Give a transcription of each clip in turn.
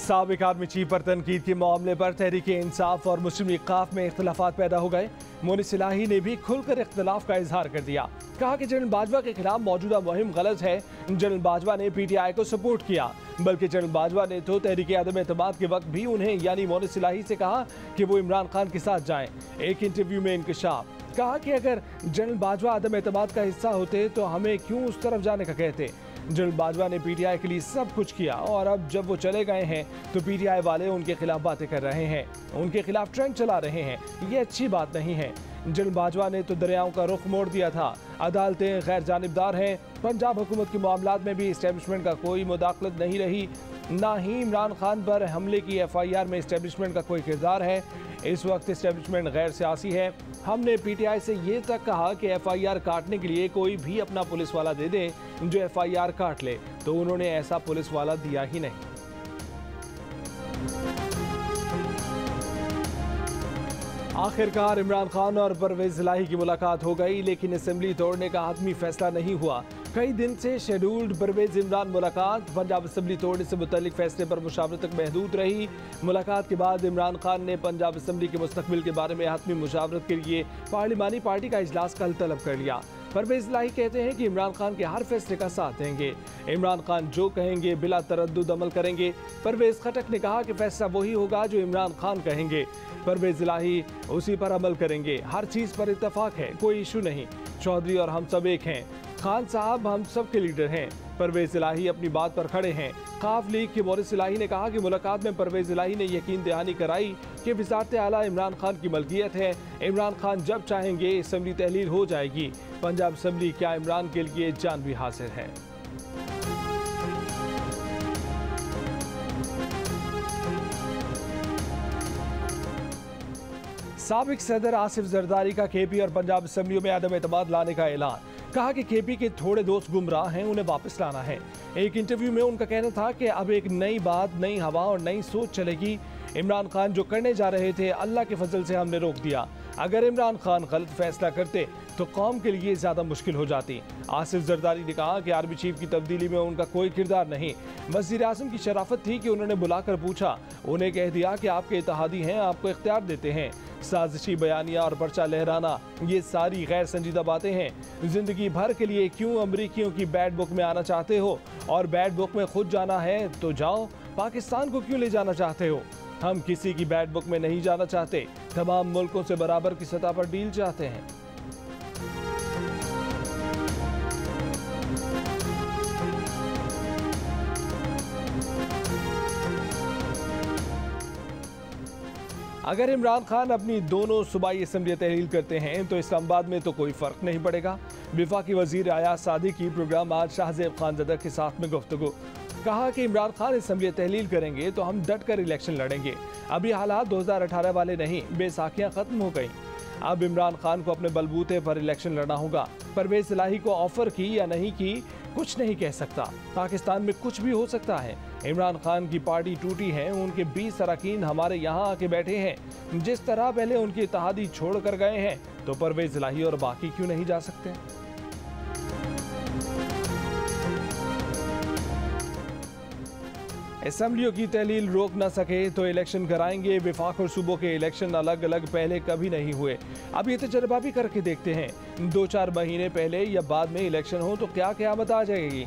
साबिक army chief पर तनकीद के मामले पर तहरीक-ए-इंसाफ और मुस्लिम लीग काफ में इख्तलाफात पैदा हो गए। मोनिस इलाही ने भी खुलकर इख्तलाफ का इजहार कर दिया। कहा कि जनरल बाजवा के खिलाफ मौजूदा मुहिम गलत है। जनरल बाजवा ने PTI को सपोर्ट किया, बल्कि जनरल बाजवा ने तो तहरीक अदम एतमाद के वक्त भी उन्हें यानी मोनिस इलाही से कहा कि वो इमरान खान के साथ जाएं। एक इंटरव्यू में इंकशाफ कहा कि अगर जनरल बाजवा अदम एतमाद का हिस्सा होते तो हमें क्यों उस तरफ जाने का कहते। जनरल बाजवा ने PTI के लिए सब कुछ किया और अब जब वो चले गए हैं तो PTI वाले उनके खिलाफ बातें कर रहे हैं, उनके खिलाफ ट्रेंड चला रहे हैं। ये अच्छी बात नहीं है। जनरल बाजवा ने तो दरियाओं का रुख मोड़ दिया था। अदालतें गैर जानिबदार हैं। पंजाब हुकूमत के मामलात में भी इस्टेब्लिशमेंट का कोई मुदाखलत नहीं रही, ना ही इमरान खान पर हमले की FIR में इस्टेब्लिशमेंट का कोई किरदार है। इस वक्त इस्टेब्लिशमेंट गैर सियासी है। हमने PTI से ये तक कहा कि FIR काटने के लिए कोई भी अपना पुलिस वाला दे दे जो FIR काट ले, तो उन्होंने ऐसा पुलिस वाला दिया ही नहीं। आखिरकार इमरान खान और परवेज इलाही की मुलाकात हो गई, लेकिन असेंबली तोड़ने का हतमी फैसला नहीं हुआ। कई दिन से शेड्यूल्ड परवेज इमरान मुलाकात पंजाब असेंबली तोड़ने से मुतल्लिक फैसले पर मुशावरत तक महदूद रही। मुलाकात के बाद इमरान खान ने पंजाब असेंबली के मुस्तकबिल के बारे में हतमी मुशावरत के लिए पार्लिमानी पार्टी का इजलास कल तलब कर लिया। परवेज इलाही कहते हैं कि इमरान खान के हर फैसले का साथ देंगे। इमरान खान जो कहेंगे बिला तरद्दुद अमल करेंगे। परवेज खटक ने कहा कि फैसला वही होगा जो इमरान खान कहेंगे। परवेज इलाही उसी पर अमल करेंगे। हर चीज़ पर इत्तफाक है, कोई इशू नहीं। चौधरी और हम सब एक हैं। खान साहब हम सब के लीडर हैं। परवेज इलाही अपनी बात पर खड़े हैं। काफ लीग के मोनिस इलाही ने कहा कि मुलाकात में परवेज इलाही ने यकीन दहानी कराई कि वज़ारत आला इमरान खान की मलकियत है। इमरान खान जब चाहेंगे असेंबली तहलील हो जाएगी। पंजाब असेंबली क्या इमरान के लिए जान भी हासिल है। साबिक सदर आसिफ जरदारी का KP और पंजाब असेंबलियों में अदम एतमाद लाने का ऐलान। कहा कि KP के थोड़े दोस्त गुमराह हैं, उन्हें वापस लाना है। एक इंटरव्यू में उनका कहना था कि अब एक नई बात, नई हवा और नई सोच चलेगी। इमरान खान जो करने जा रहे थे अल्लाह के फजल से हमने रोक दिया। अगर इमरान खान गलत फैसला करते तो कौम के लिए ज़्यादा मुश्किल हो जाती। आसिफ जरदारी ने कहा कि आर्मी चीफ की तब्दीली में उनका कोई किरदार नहीं। वज़ीर आज़म की शराफत थी कि उन्होंने बुलाकर पूछा, उन्हें कह दिया कि आपके इत्तेहादी हैं, आपको इख्तियार देते हैं। साजिशी बयानिया और पर्चा लहराना, ये सारी गैर संजीदा बातें हैं। जिंदगी भर के लिए क्यों अमरीकियों की बैड बुक में आना चाहते हो, और बैड बुक में खुद जाना है तो जाओ। पाकिस्तान को क्यों ले जाना चाहते हो? हम किसी की बैड बुक में नहीं जाना चाहते। तमाम मुल्कों से बराबर की सतह पर डील चाहते हैं। अगर इमरान खान अपनी दोनों सूबाई असेंबली तहलील करते हैं तो इस्लामाबाद में तो कोई फ़र्क नहीं पड़ेगा। वफाकी वज़ीर आयाज सादी की प्रोग्राम आज शाहज़ेब खानज़दा के साथ में गुफ्तगू। कहा कि इमरान खान असेंबली तहलील करेंगे तो हम डट कर इलेक्शन लड़ेंगे। अभी हालात 2018 वाले नहीं, बेसाखियाँ ख़त्म हो गई। अब इमरान खान को अपने बलबूते पर इलेक्शन लड़ना होगा। परवेज इलाही को ऑफर की या नहीं की कुछ नहीं कह सकता। पाकिस्तान में कुछ भी हो सकता है। इमरान खान की पार्टी टूटी है, उनके 20 अरकान हमारे यहाँ आके बैठे हैं। जिस तरह पहले उनकी इत्तेहादी छोड़ कर गए हैं तो परवेज इलाही और बाकी क्यों नहीं जा सकते। असेंबलियों की तहलील रोक न सके तो इलेक्शन कराएंगे। वफाक और सूबों के इलेक्शन अलग अलग पहले कभी नहीं हुए। अब ये तजर्बा भी करके देखते हैं। 2-4 महीने पहले या बाद में इलेक्शन हो तो क्या क़यामत आ जाएगी।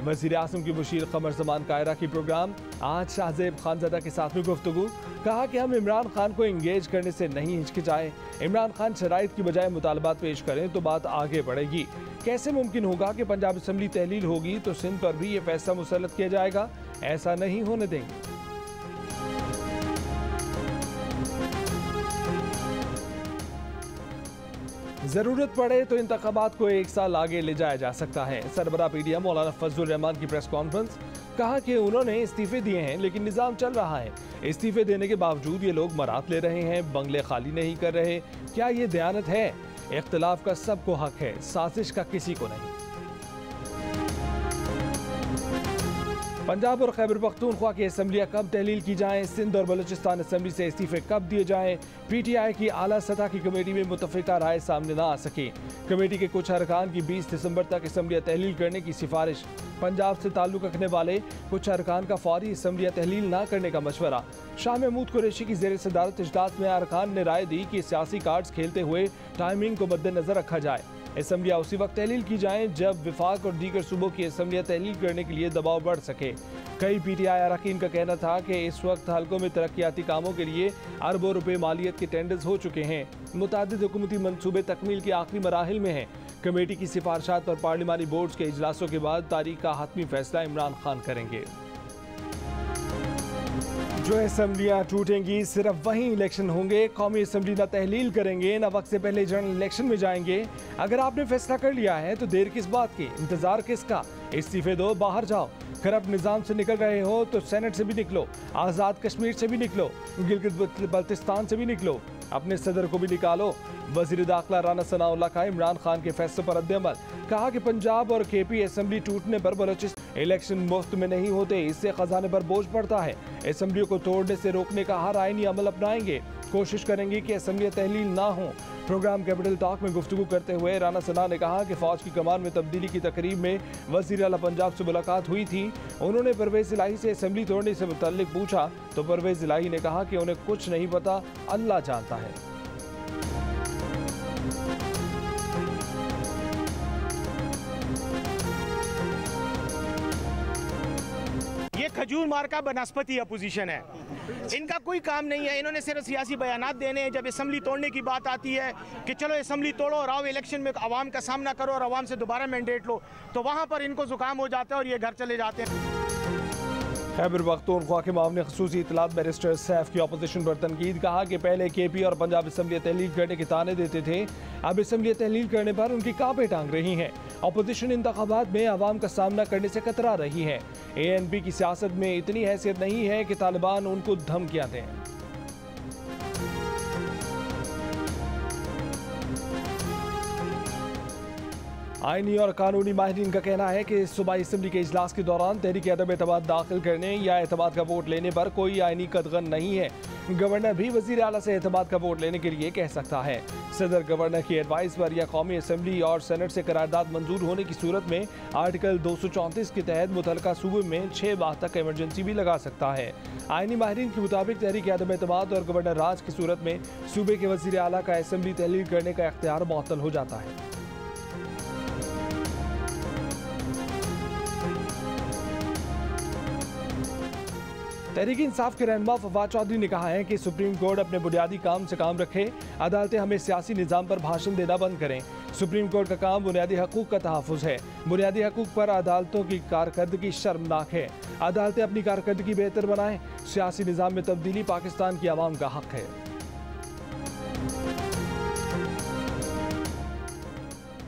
वज़ीर आज़म की मुशीर क़मर ज़मान कायरा की प्रोग्राम आज शाहज़ेब खानज़दा के साथ में गुफ्तगू। कहा कि हम इमरान खान को इंगेज करने से नहीं हिचकिचाए। इमरान खान शराइत की बजाय मुतालबात पेश करें तो बात आगे बढ़ेगी। कैसे मुमकिन होगा कि पंजाब असेंबली तहलील होगी तो सिंध पर भी ये फैसला मुसल्लत किया जाएगा? ऐसा नहीं होने देंगे। जरूरत पड़े तो इंतखाबात को 1 साल आगे ले जाया जा सकता है। सरबराह PDM मौलाना फजलुर रहमान की प्रेस कॉन्फ्रेंस। कहा कि उन्होंने इस्तीफे दिए हैं लेकिन निज़ाम चल रहा है। इस्तीफे देने के बावजूद ये लोग मरात ले रहे हैं, बंगले खाली नहीं कर रहे। क्या ये दयानत है? इख्तिलाफ का सबको हक है, साजिश का किसी को नहीं। पंजाब और खैबर पख्तूनख्वा की असम्बलियाँ कब तहलील की जाएं, सिंध और बलूचिस्तान असम्बली से इस्तीफे कब दिए जाएं, PTI की आला सतह की कमेटी में मुतफ़िका राय सामने न आ सकी। कमेटी के कुछ अरकान की 20 दिसंबर तक असम्बलियाँ तहलील करने की सिफारिश। पंजाब से ताल्लुक़ रखने वाले कुछ अरकान का फौरी असम्बलियाँ तहलील न करने का मशवरा। शाह महमूद कुरैशी की ज़ेर सदारत इजलास में अरकान ने राय दी कि सियासी कार्ड्स खेलते हुए टाइमिंग को मद्देनजर रखा जाए। असम्बलियाँ उसी वक्त तहलील की जाएं जब विफाक और दीगर सूबों की असम्बलियाँ तहलील करने के लिए दबाव बढ़ सके। कई PTI अरकान का कहना था कि इस वक्त हल्कों में तरक्याती कामों के लिए अरबों रुपए मालियत के टेंडर्स हो चुके हैं। मुतादिद हुकूमती मनसूबे तकमील के आखिरी मराहिल में हैं। कमेटी की सिफारिशात पर पार्लिमानी बोर्ड्स के इजलासों के बाद तारीख का हतमी फैसला इमरान खान करेंगे। जो असम्बलियाँ टूटेंगी सिर्फ वहीं इलेक्शन होंगे। कौमी असम्बली न तहलील करेंगे न वक्त से पहले जनरल इलेक्शन में जाएंगे। अगर आपने फैसला कर लिया है तो देर किस बात की, इंतजार किसका? इस्तीफे दो, बाहर जाओ। करप्ट निज़ाम से निकल रहे हो तो सेनेट से भी निकलो, आज़ाद कश्मीर से भी निकलो, गिलगित बल्तिस्तान से भी निकलो, अपने सदर को भी निकालो। वज़ीर दाखिला राना सनाउल्लाह का इमरान खान के फैसले पर रद्द-ए-अमल। कहा कि पंजाब और KP असम्बली टूटने पर बलूचिस्तान इलेक्शन मुफ्त में नहीं होते, इससे खजाने पर बोझ पड़ता है। असम्बलियों को तोड़ने से रोकने का हर आईनी अमल अपनाएंगे। कोशिश करेंगे कि असम्बलियाँ तहलील ना हों। प्रोग्राम कैपिटल टॉक में गुफ्तगू करते हुए राना सना ने कहा कि फौज की कमान में तब्दीली की तकरीब में वज़ीर आला पंजाब से मुलाकात हुई थी। उन्होंने परवेज़ इलाही से असम्बली तोड़ने से मुतल्लिक पूछा तो परवेज़ इलाही ने कहा कि उन्हें कुछ नहीं पता, अल्लाह जानता है। ये खजूर मार का बनस्पति अपोजिशन है, इनका कोई काम नहीं है। इन्होंने सिर्फ सियासी बयानात देने हैं। जब असम्बली तोड़ने की बात आती है कि चलो असम्बली तोड़ो और आओ इलेक्शन में आवाम का सामना करो और आवाम से दोबारा मैंडेट लो, तो वहाँ पर इनको जुकाम हो जाता है और ये घर चले जाते हैं। खैबर पख्तूनख्वा के मामले खसूसी इतलात बैरिस्टर सैफ की अपोजिशन पर तनकीद। कहा कि पहले KP और पंजाब असम्बलियाँ तहलील करने के ताने देते थे, अब असम्बलियाँ तहलील करने पर उनकी कांपे टांग रही हैं। अपोजिशन इंतखाबात में आवाम का सामना करने से कतरा रही है। ANP की सियासत में इतनी हैसियत नहीं है कि तालिबान उनको धमकियाँ दें। आईनी और कानूनी माहिरीन का कहना है कि सूबाई असम्बली के इजलास के दौरान तहरीक अदम एतमाद दाखिल करने या एतमाद का वोट लेने पर कोई आईनी कदगन नहीं है। गवर्नर भी वज़ीर आला से एतमाद का वोट लेने के लिए कह सकता है। सदर गवर्नर की एडवाइस पर या कौमी असम्बली और सेनेट से करारदाद मंजूर होने की सूरत में आर्टिकल 234 के तहत मुतलका सूबे में 6 माह तक इमरजेंसी भी लगा सकता है। आईनी माहिरीन के मुताबिक तहरीक अदम एतमाद और गवर्नर राज की सूरत में सूबे के वज़ीर आला का असम्बली तहलील करने का इख्तियार मुअत्तल हो जाता है। तहरीक इंसाफ के रहनुमा फवाद चौधरी ने कहा है कि सुप्रीम कोर्ट अपने बुनियादी काम से काम रखे। अदालतें हमें सियासी निज़ाम पर भाषण देना बंद करें। सुप्रीम कोर्ट का काम बुनियादी हकूक़ का तहफ़्फ़ुज़ है। बुनियादी हकूक़ पर अदालतों की कारकर्दगी शर्मनाक है। अदालतें अपनी कारकर्दगी बेहतर बनाएं। सियासी निज़ाम में तब्दीली पाकिस्तान की आवाम का हक है।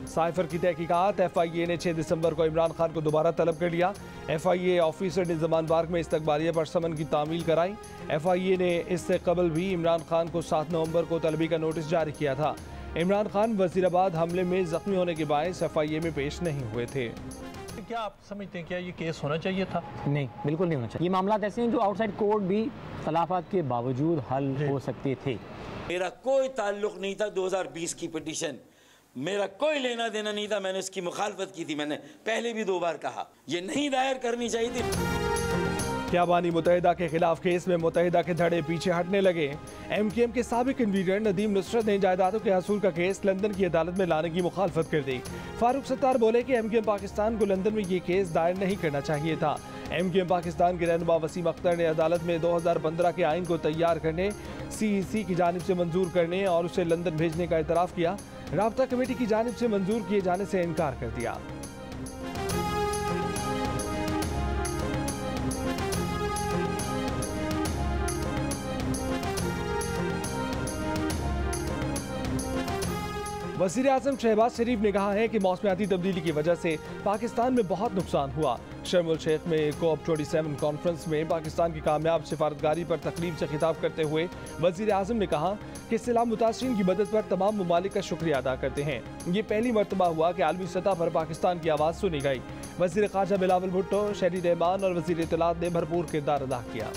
साइफर की तहकीकात। FIA ने 6 दिसंबर को इमरान खान को दोबारा तलब कर लिया। FIA ऑफिसर ने जमान बाग में इस्तकबालिया पर समन की तामील कराई। FIA ने इससे कबल भी इमरान खान को 7 नवंबर को तलबी का नोटिस जारी किया था। इमरान खान वजीराबाद हमले में जख्मी होने के बायस FIA में पेश नहीं हुए थे। क्या आप समझते हैं क्या ये केस होना चाहिए था? नहीं, बिल्कुल नहीं होना चाहिए। ये मामला ऐसे हैं जो आउटसाइड कोर्ट भी खिलाफात के बावजूद हल हो सकते थे। मेरा कोई ताल्लुक नहीं था 2020 की पिटीशन, मेरा कोई लेना देना नहीं था। मैंने इसकी मुखालफत की थी। मैंने पहले भी 2 बार कहा ये नहीं दायर करनी चाहिए थी। क्या बानी मुत्तहिदा के खिलाफ केस में मुत्तहिदा के धड़े पीछे हटने लगे। MKM के साबिक कन्वीनर नदीम नुसरत ने जायदादों के हसूल का केस लंदन की अदालत में लाने की मुखालफत कर दी। फारूक सत्तार बोले कि MKM पाकिस्तान को लंदन में ये केस दायर नहीं करना चाहिए था। MKM पाकिस्तान के रहनुमा वसीम अख्तर ने अदालत में 2015 के आइन को तैयार करने, CEC की जानिब से मंजूर करने और उसे लंदन भेजने का एतराफ़ किया। राब्ता कमेटी की जानिब से मंजूर किए जाने से इनकार कर दिया। वज़ीर आज़म शहबाज शरीफ ने कहा है कि मौसमियाती तब्दीली की वजह से पाकिस्तान में बहुत नुकसान हुआ। शर्म उल शेख में COP27 कॉन्फ्रेंस में पाकिस्तान की कामयाब सिफारतकारी पर तकरीब से खिताब करते हुए वज़ीर आज़म ने कहा कि सैलाब मुतासरीन की मदद पर तमाम ममालिक का शुक्रिया अदा करते हैं। ये पहली मरतबा हुआ कि आलमी सतह पर पाकिस्तान की आवाज़ सुनी गई। वजीर ख़ारजा बिलावल भुट्टो, शहरी रहमान और वजीर इत्तलात ने भरपूर किरदार अदा किया।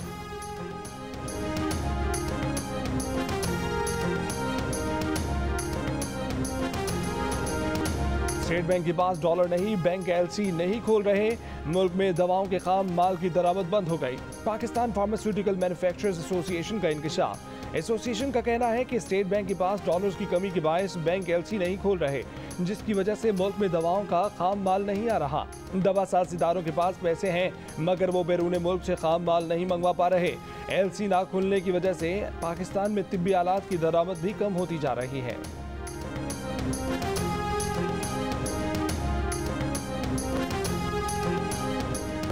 स्टेट बैंक के पास डॉलर नहीं, बैंक एलसी नहीं खोल रहे। मुल्क में दवाओं के खाम माल की दरामद बंद हो गई। पाकिस्तान फार्मास्यूटिकल मैन्युफैक्चरर्स एसोसिएशन का इंकशाफ। एसोसिएशन का कहना है कि स्टेट बैंक के पास डॉलर्स की कमी के बायस बैंक एलसी नहीं खोल रहे, जिसकी वजह से मुल्क में दवाओं का खाम माल नहीं आ रहा। दवा साज इदारों के पास पैसे हैं, मगर वो बैरून मुल्क से खाम माल नहीं मंगवा पा रहे। एलसी ना खुलने की वजह से पाकिस्तान में तिब्बी आलात की दरामद भी कम होती जा रही है।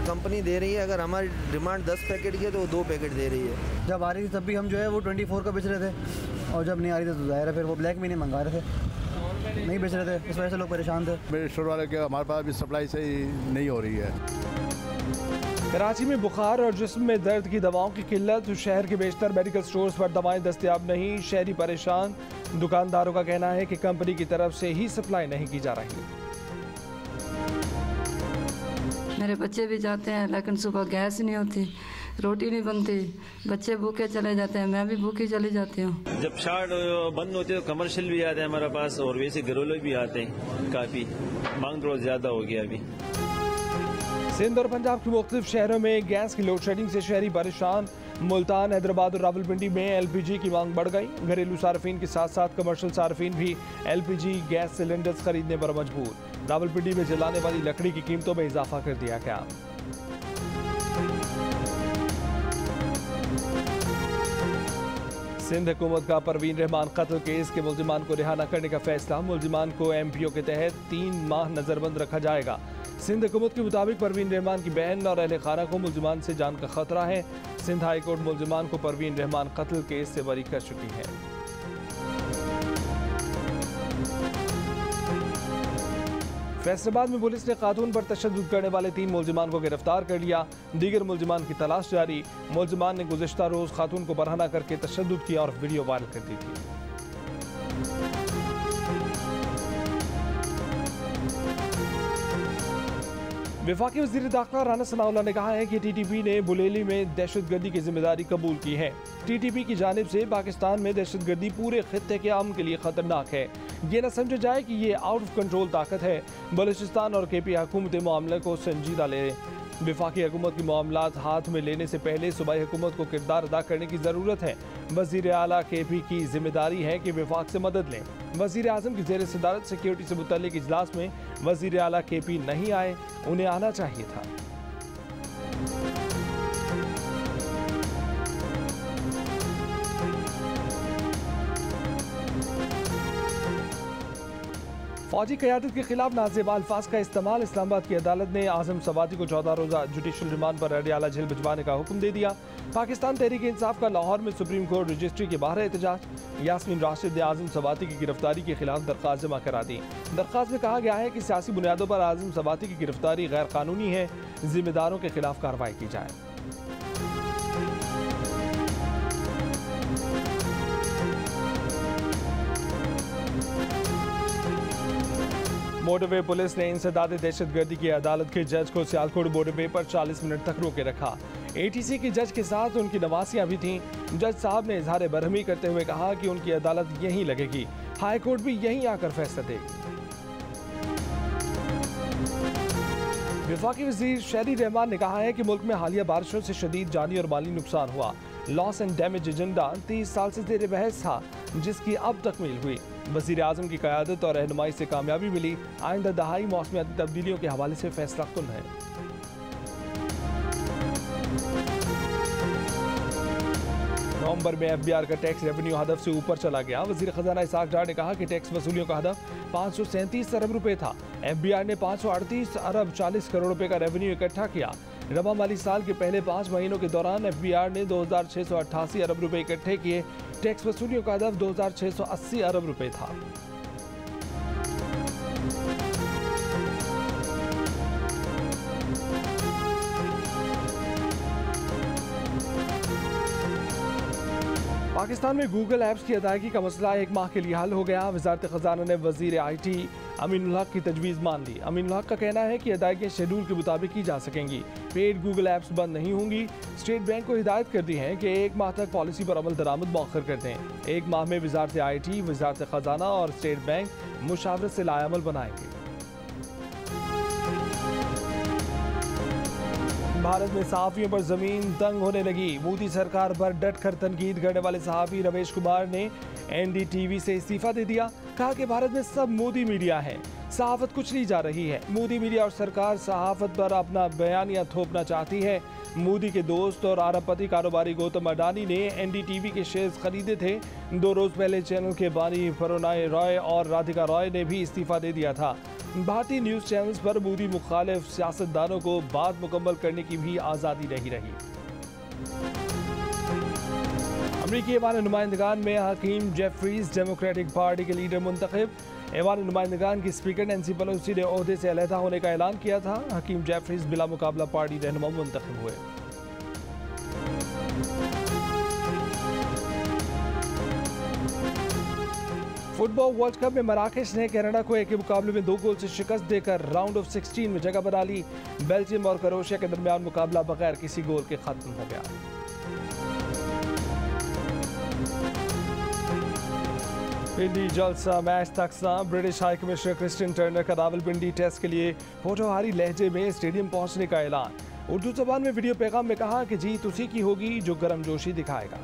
कंपनी दे रही है, अगर हमारी डिमांड 10 पैकेट की है तो वो 2 पैकेट दे रही है। जब आ रही थी तब भी हम जो है वो 24 का बेच रहे थे, और जब नहीं आ रही थी तो ज़ाहिर है फिर वो ब्लैक में नहीं मंगा रहे थे, नहीं बेच रहे थे, इस वजह से लोग परेशान थे। मेरे स्टोर वाले के हमारे पास अभी सप्लाई सही नहीं हो रही है। कराची में बुखार और जिस्म में दर्द की दवाओं की किल्लत, शहर के बेशतर मेडिकल स्टोर्स पर दवाएं दस्तयाब नहीं, शहरी परेशान। दुकानदारों का कहना है कि कंपनी की तरफ से ही सप्लाई नहीं की जा रही। मेरे बच्चे भी जाते हैं लेकिन सुबह गैस नहीं होती, रोटी नहीं बनती, बच्चे भूखे चले जाते हैं, मैं भी भूखी चली जाती हूँ। जब शार्ट बंद होते हैं तो कमर्शियल भी आते हैं हमारे पास, और वैसे घरेलू भी आते हैं। काफ़ी मांग थोड़ा ज़्यादा हो गया अभी। सिंध और पंजाब के मुख्तलिफ शहरों में गैस की लोड शेडिंग से शहरी परेशान। मुल्तान, हैदराबाद और रावलपिंडी में एलपीजी की मांग बढ़ गई। घरेलू सार्फिन के साथ साथ कमर्शियल सार्फिन भी एलपीजी गैस सिलेंडर्स खरीदने पर मजबूर। रावलपिंडी में जलाने वाली लकड़ी की कीमतों में इजाफा कर दिया गया। सिंध हुकूमत का परवीन रहमान कत्ल केस के मुल्जिमान को रिहा न करने का फैसला। मुल्जिमान को एमपीओ के तहत 3 माह नजरबंद रखा जाएगा। सिंध हुकूमत के मुताबिक परवीन रहमान की बहन और अहले खाना को मुल्जिमान से जान का खतरा है। सिंध हाई कोर्ट मुल्जिमान को परवीन रहमान कत्ल केस से बरी कर चुकी है। फैसलाबाद में पुलिस ने खातून पर तशद्दुद करने वाले 3 मुल्जिमान को गिरफ्तार कर लिया। दीगर मुल्जिमान की तलाश जारी। मुल्जिमान ने गुज़िश्ता रोज खातून को बरहना करके तशद्दुद किया और वीडियो वायरल कर दी थी। वफाकी वज़ीर दाखिला राना सनाउल्लाह ने कहा है कि टीटीपी ने बुलेली में दहशतगर्दी की जिम्मेदारी कबूल की है। टीटीपी की जानिब से पाकिस्तान में दहशतगर्दी पूरे खित्ते के अमन के लिए खतरनाक है। ये न समझा जाए कि ये आउट ऑफ कंट्रोल ताकत है। बलूचिस्तान और केपी हुकूमत मामले को संजीदा ले। वफाकी हुकूमत की मामलात हाथ में लेने से पहले सूबाई हुकूमत को किरदार अदा करने की ज़रूरत है। वज़ीर आला केपी की जिम्मेदारी है कि वफाक से मदद लें। वज़ीर आज़म की ज़ेर सदारत सिक्योरिटी से मुतल्लिक इजलास में वज़ीर आला केपी नहीं आए, उन्हें आना चाहिए था। फौजी क़यादत के खिलाफ नाज़ेब अल्फाज का इस्तेमाल। इस्लामाबाद की अदालत ने आज़म सवादी को 14 रोज़ा जुडिशल रिमांड पर अडियाला जेल भिजवाने का हुक्म दे दिया। पाकिस्तान तहरीक इंसाफ का लाहौर में सुप्रीम कोर्ट रजिस्ट्री के बाहर एहतजाज। यास्मीन राशिद ने आज़म सवादी की गिरफ्तारी के खिलाफ दरख्वास्त जमा करा दी। दरख्वास्त में कहा गया है कि सियासी बुनियादों पर आज़म सवादी की गिरफ्तारी गैर कानूनी है, जिम्मेदारों के खिलाफ कार्रवाई की जाए। मोटरवे पुलिस ने इंसदाद दहशतगर्दी की अदालत के जज को सियालकोट मोटरवे पर 40 मिनट तक रोके रखा। एटीसी के जज के साथ उनकी नवासियां भी थीं। जज साहब ने इजहार बरहमी करते हुए कहा कि उनकी अदालत यहीं लगेगी, हाई कोर्ट भी यहीं आकर फैसला देगी। वफाकी वज़ीर शहरी रहमान ने कहा है कि मुल्क में हालिया बारिशों से शदीद जानी और माली नुकसान हुआ। लॉस एंड डैमेज एजेंडा 30 साल से ज़ेर बहस था, जिसकी अब तकमील हुई। वज़ीर आज़म की क़यादत और रहनुमाई से कामयाबी मिली। आइंदा दहाई मौसमियाती तब्दीलियों के हवाले से फैसला कुन है। नवंबर में FBR का टैक्स रेवेन्यू हदफ से ऊपर चला गया। वज़ीर ख़जाना इसाक डार ने कहा कि टैक्स वसूलियों का हदफ 537 अरब रुपए था। FBR ने 538 अरब 40 करोड़ रुपए का रेवेन्यू इकट्ठा किया। रवा माली साल के पहले 5 महीनों के दौरान FBR ने 2688 अरब रुपए इकट्ठे किए। टैक्स वसूलियों का हदफ 2680 अरब रुपए था। पाकिस्तान में गूगल ऐप्स की अदायगी का मसला 1 माह के लिए हल हो गया। वज़ारत ख़ज़ाना ने वज़ीर IT अमीनुल हक की तजवीज़ मान ली। अमीनुल हक का कहना है कि अदायगियाँ शेड्यूल के मुताबिक की जा सकेंगी। पेड गूगल ऐप्स बंद नहीं होंगी। स्टेट बैंक को हिदायत कर दी है कि 1 माह तक पॉलिसी पर अमल दरामद मौखर कर दें। 1 माह में वजारत IT, वजारत खजाना और स्टेट बैंक मुशावरत से लायामल बनाएंगे। भारत में सहाफ़ियों पर जमीन तंग होने लगी। मोदी सरकार पर डट कर तनकीद करने वाले सहाफ़ी रमेश कुमार ने NDTV से इस्तीफा दे दिया। कहा कि भारत में सब मोदी मीडिया है, सहाफ़त कुचली जा रही है। मोदी मीडिया और सरकार सहाफ़त पर अपना बयानिया थोपना चाहती है। मोदी के दोस्त और अरबपति कारोबारी गौतम अडानी ने NDTV के शेयर्स खरीदे थे। 2 रोज पहले चैनल के बानी फरोनाई रॉय और राधिका रॉय ने भी इस्तीफा दे दिया था। भारतीय न्यूज़ चैनल्स पर मोदी मुखालिफ सियासतदानों को बात मुकम्मल करने की भी आज़ादी नहीं रही। अमरीकी ऐवान नुमाइंदगान में हकीम जेफरीज डेमोक्रेटिक पार्टी के लीडर मुंतखब। ऐवान नुमाइंदगान की स्पीकर नैंसी पेलोसी ने ओहदे से अलहदा होने का ऐलान किया था। हकीम जेफरीज बिला मुकाबला पार्टी रहनुमा मुंतखब हुए। फुटबॉल वर्ल्ड कप में मराकेश ने कनाडा को एक के मुकाबले में 2 गोल से शिकस्त देकर राउंड ऑफ 16 में जगह बना ली। बेल्जियम और क्रोएशिया के दरमियान मुकाबला बगैर किसी गोल के खत्म हो गया। पिंडी जलसा मैच तकसा। British high commissioner Christian Turner का रावलपिंडी टेस्ट के लिए पोठोहारी लहजे में स्टेडियम पहुंचने का ऐलान। उर्दू ज़बान में वीडियो पैगाम में कहा कि जीत उसी की होगी जो गर्मजोशी दिखाएगा।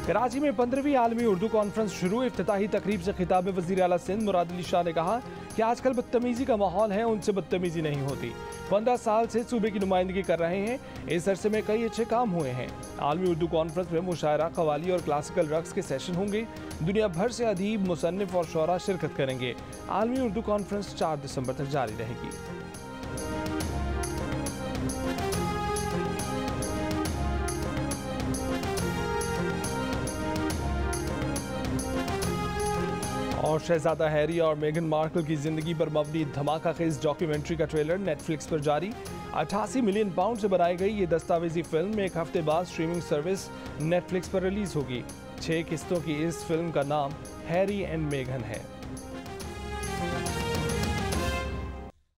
कराची में 15वीं आलमी उर्दू कॉन्फ्रेंस शुरू। इफ्तिताही तकरीब से खिताब में वज़ीर आला सिंध मुराद अली शाह ने कहा कि आजकल बदतमीजी का माहौल है, उनसे बदतमीजी नहीं होती। 15 साल से सूबे की नुमाइंदगी कर रहे हैं। इस अरसे में कई अच्छे काम हुए हैं। आलमी उर्दू कॉन्फ्रेंस में मुशायरा, कवाली और क्लासिकल रक्स के सेशन होंगे। दुनिया भर से अदीब, मुसन्निफ और शोरा शिरकत करेंगे। आलमी उर्दू कॉन्फ्रेंस 4 दिसंबर तक जारी रहेगी। और शहजादा हैरी और मेगन मार्कल की जिंदगी पर मबनी धमाका खेज डॉक्यूमेंट्री का ट्रेलर नेटफ्लिक्स पर जारी। 88 मिलियन पाउंड से बनाई गई ये दस्तावेजी फिल्म 1 हफ्ते बाद स्ट्रीमिंग सर्विस नेटफ्लिक्स पर रिलीज होगी। 6 किस्तों की इस फिल्म का नाम हैरी एंड मेगन है।